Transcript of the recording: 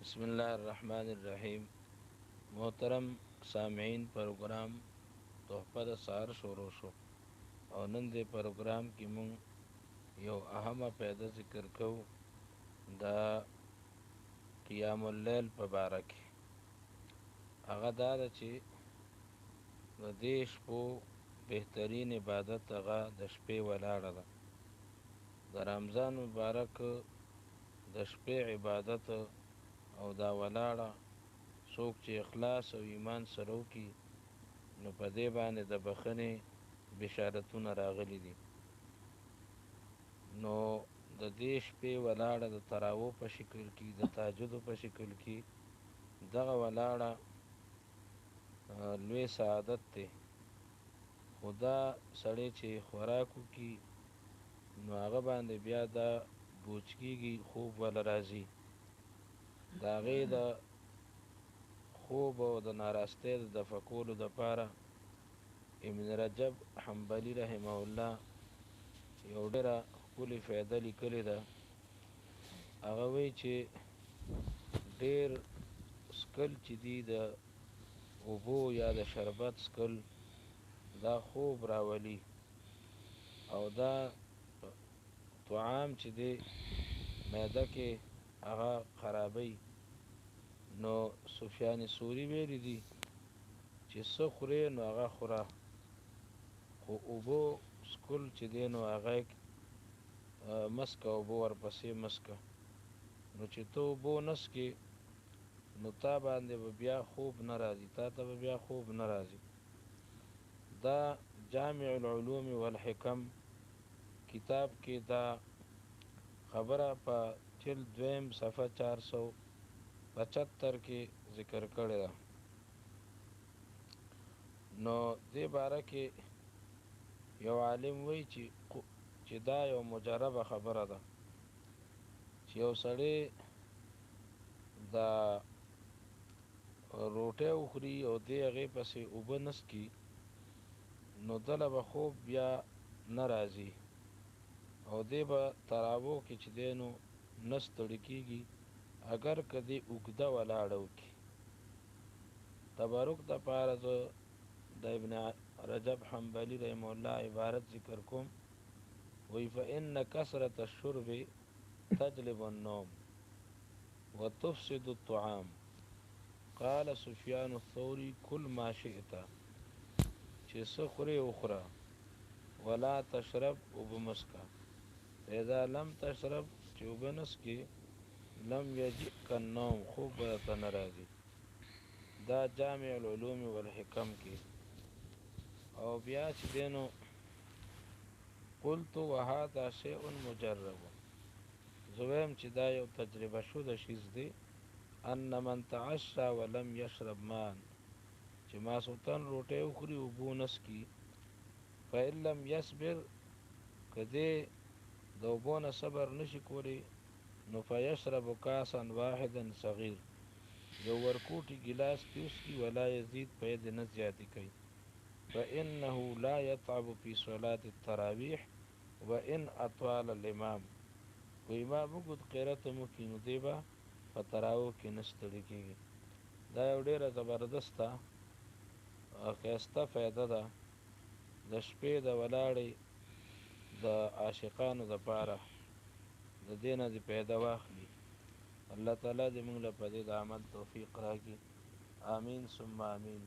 بسم الله الرحمن الرحیم. محترم سامعین، پروګرام تحفه د سهار شروع شو او نن دې پروګرام کې مونږ یو اهمه پیدا ذکر کوو د قیام اللیل په باره کې. هغه دا ده چې د دې شپو بهترین عبادت هغه د شپې ولاړه ده. د رمضان مبارک د شپې عبادت او دا ولاړه څوک چې اخلاص او ایمان سره وکړي نو په دې باندې د بخښنې بشارتونه راغلي دي. نو د دې شپې ولاړه د تراوو په شکل کې، د تهجدو په شکل کې دغه ولاړه لوی سعادت دی. خو دا سړی چې خوراک وکړي نو هغه باندې بیا دا بوج کېږي، خوب وله راځي. د هغې د خوب او د ناراستۍ د دفع کولو دپاره ابن رجب حنبلي رحمه الله یو ډېره ښکلې فایده لیکلې ده. هغه وایي چې ډېر څکل چې دي د اوبو یا د شربت څکل دا خوب راولي او دا طعام چې دی معده کې هغه خرابوي. نو سفیان ثوری ویلی دي چې څه خورې نو هغه خوره، خو اوبو څکل چې دی نو هغه مسکه، اوبو ورپسې مسکه. نو چې ته اوبو نسکې نو تا باندې به بیا خوب نه راځي، تا ته به بیا خوب نه راځي. دا جامع العلوم والحکم کتاب کې دا خبره په جلد دویم صفحه 475 کې ذکر کړې ده. نو دې باره کې یو عالم وایي چې دا یو مجربه خبره ده چې یو سړی دا روټۍ وخوري او دې هغې پسې اوبه نسکي نو دله به خوب بیا نه راځي او دې به تراوو کې چې دی نو نه ستړي کېږي اگر که دې اوږده ولاړه وکړي. تبرک دپاره زه د ابن رجب حنبلي رحمه الله عبارت ذکر کوم. وی فإن کثرة الشرب تجلب النوم وتفسد الطعام. قال سفیان الثوری کل ما شئت، چې څه خورې وخوره، ولا تشرب اوبه مسکه، فاذا لم تشرب چې اوبه نسکې لم یجئک النوم خوب به درته نه راځي. دا جامع العلوم والحکم کې. او بیا چې دی نو قلت وهذا شیء مجرب، زه وایم چې دا یو تجربه شده شیز دی. ان من تعشى ولم یشرب ماء، چې ماسخوتن روټۍ وخوري اوبه ونسکي، فإن لم یصبر، که دی د اوبو نه صبر نشي کولی نو فیشرب کاسا واحدا صغیر، یو ورکوټي ګیلاس پې وڅکي، ولا یزید په دې نه زیاتې کوي. فإنه لا يتعب في صلاة التراویح وإن اطال الامام، که امام اوږد قرت هم وکړي نو دی به په تراویحو کې نه ستړي کېږي. دا یو ډېره زبردسته ښایسته فایده ده د شپې د ولاړې د عاشقانو دپاره. د دې نه دې پیدا واخلي. الله تعالی دې موږ له په دې د عمل توفیق راکړي. آمین ثم آمین.